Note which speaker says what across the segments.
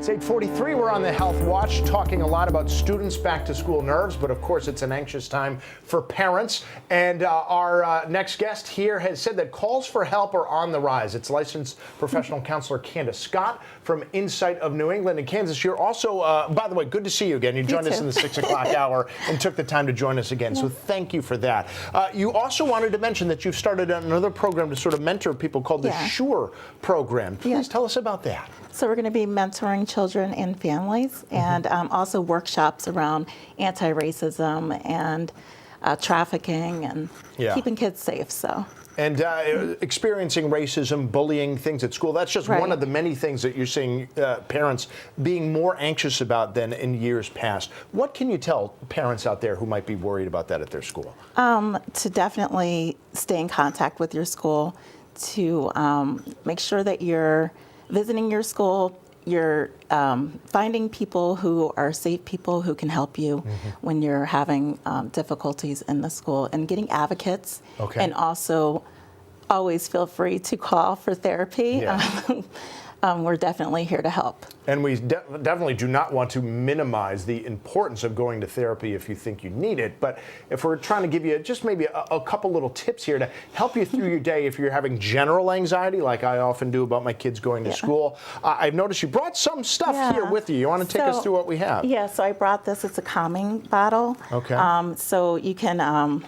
Speaker 1: It's 8:43. We're on the Health Watch, talking a lot about students' back-to-school nerves, but of course it's an anxious time for parents. And our next guest here has said that calls for help are on the rise. It's licensed professional counselor Candyce Scott from Insight of New England. And Candyce, you're also, by the way, good to see you again. You joined us in the 6 o'clock hour and took the time to join us again. So thank you for that. You also wanted to mention that you've started another program to sort of mentor people called the SURE program. Please tell us about that.
Speaker 2: So we're going to be mentoring children and families, and also workshops around anti-racism and trafficking and keeping kids safe.
Speaker 1: And experiencing racism, bullying, things at school, that's just one of the many things that you're seeing parents being more anxious about than in years past. What can you tell parents out there who might be worried about that at their school?
Speaker 2: To definitely stay in contact with your school, to make sure that you're visiting your school, you're finding people who are safe people who can help you when you're having difficulties in the school, and getting advocates. And also always feel free to call for therapy. We're definitely here to help.
Speaker 1: And we definitely do not want to minimize the importance of going to therapy if you think you need it. But if we're trying to give you just maybe a couple little tips here to help you through your day if you're having general anxiety, like I often do about my kids going to school. I've noticed you brought some stuff here with you. You want to take us through what we have?
Speaker 2: Yeah, so I brought this. It's a calming bottle. So you can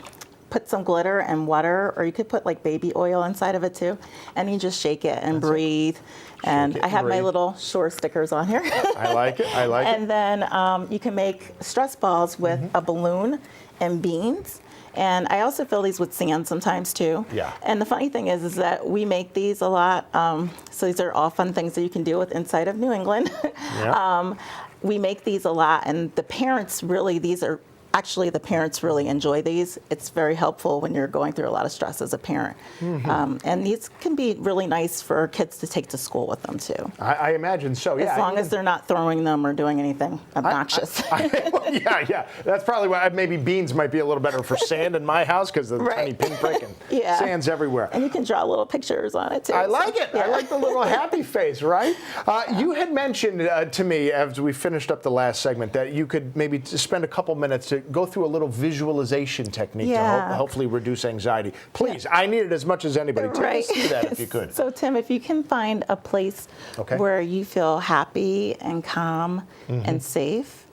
Speaker 2: put some glitter and water, or you could put like baby oil inside of it too, and you just shake it and breathe. And I have my little Sure stickers on here.
Speaker 1: I like it. I like it.
Speaker 2: And then you can make stress balls with a balloon and beans. And I also fill these with sand sometimes too. And the funny thing is that we make these a lot. So these are all fun things that you can do with Insight of New England. We make these a lot, and the parents really, the parents really enjoy these. It's very helpful when you're going through a lot of stress as a parent. And these can be really nice for kids to take to school with them too.
Speaker 1: I imagine so,
Speaker 2: As long as they're not throwing them or doing anything obnoxious.
Speaker 1: That's probably why maybe beans might be a little better for sand in my house, because of the tiny pinprick and sand's everywhere.
Speaker 2: And you can draw little pictures on it too.
Speaker 1: I like it. I like the little happy face, right? You had mentioned to me as we finished up the last segment that you could maybe spend a couple minutes to go through a little visualization technique to hopefully reduce anxiety. Please, I need it as much as anybody. Take us through that if you could.
Speaker 2: So Tim, if you can find a place where you feel happy and calm and safe,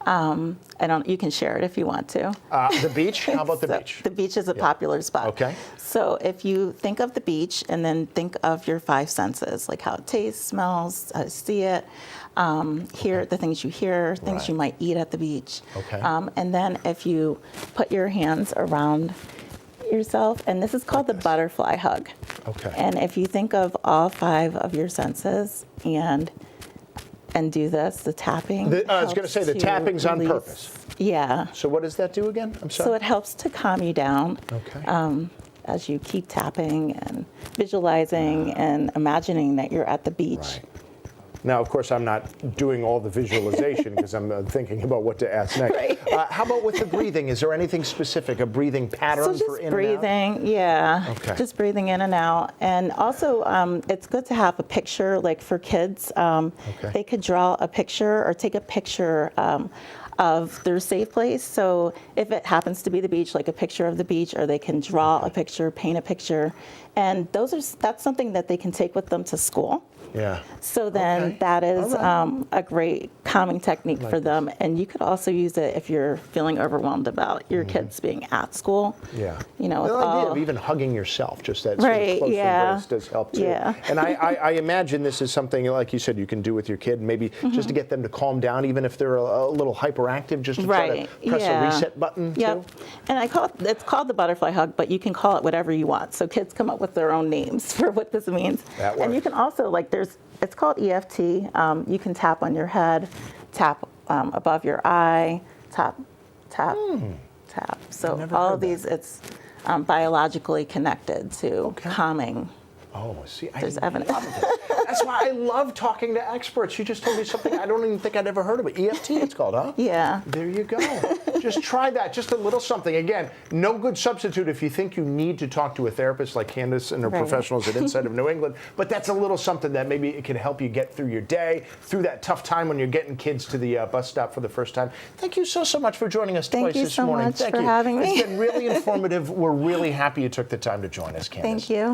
Speaker 2: you can share it if you want to.
Speaker 1: The beach? How about the beach?
Speaker 2: The beach is a popular spot. So if you think of the beach and then think of your 5 senses, like how it tastes, smells, how to see it, hear the things you hear, things you might eat at the beach. And then if you put your hands around yourself, and this is called the butterfly hug. And if you think of all 5 of your senses and do this, the tapping.
Speaker 1: I was going to say the tapping's on purpose. So what does that do again? I'm sorry.
Speaker 2: So it helps to calm you down. As you keep tapping and visualizing and imagining that you're at the beach.
Speaker 1: Now, of course, I'm not doing all the visualization because I'm thinking about what to ask next. How about with the breathing? Is there anything specific, a breathing pattern for in
Speaker 2: breathing,
Speaker 1: and out?
Speaker 2: just breathing in and out. And also, it's good to have a picture, like for kids, they could draw a picture or take a picture of their safe place. So if it happens to be the beach, like a picture of the beach, or they can draw a picture, paint a picture, and that's something that they can take with them to school. So then that is a great calming technique for them. And you could also use it if you're feeling overwhelmed about your kids being at school. You know,
Speaker 1: the idea of even hugging yourself, just that sort of close embrace does help too. And I imagine this is something, like you said, you can do with your kid, maybe just to get them to calm down, even if they're a little hyperactive, just to try to press a reset button too.
Speaker 2: And it's called the butterfly hug, but you can call it whatever you want. So kids come up with their own names for what this means. And you can also, like, it's called EFT. You can tap on your head, tap above your eye, tap. So all of these, it's biologically connected to calming.
Speaker 1: See,
Speaker 2: there's evidence.
Speaker 1: That's why I love talking to experts. You just told me something I don't even think I'd ever heard of it. EFT, it's called, huh?
Speaker 2: Yeah.
Speaker 1: There you go. Just try that, just a little something. Again, no good substitute if you think you need to talk to a therapist like Candyce and her professionals at Inside of New England, but that's a little something that maybe it can help you get through your day, through that tough time when you're getting kids to the bus stop for the first time. Thank you so much for joining us twice this morning.
Speaker 2: Thank you so much for having me.
Speaker 1: It's been really informative. We're really happy you took the time to join us, Candyce.
Speaker 2: Thank you.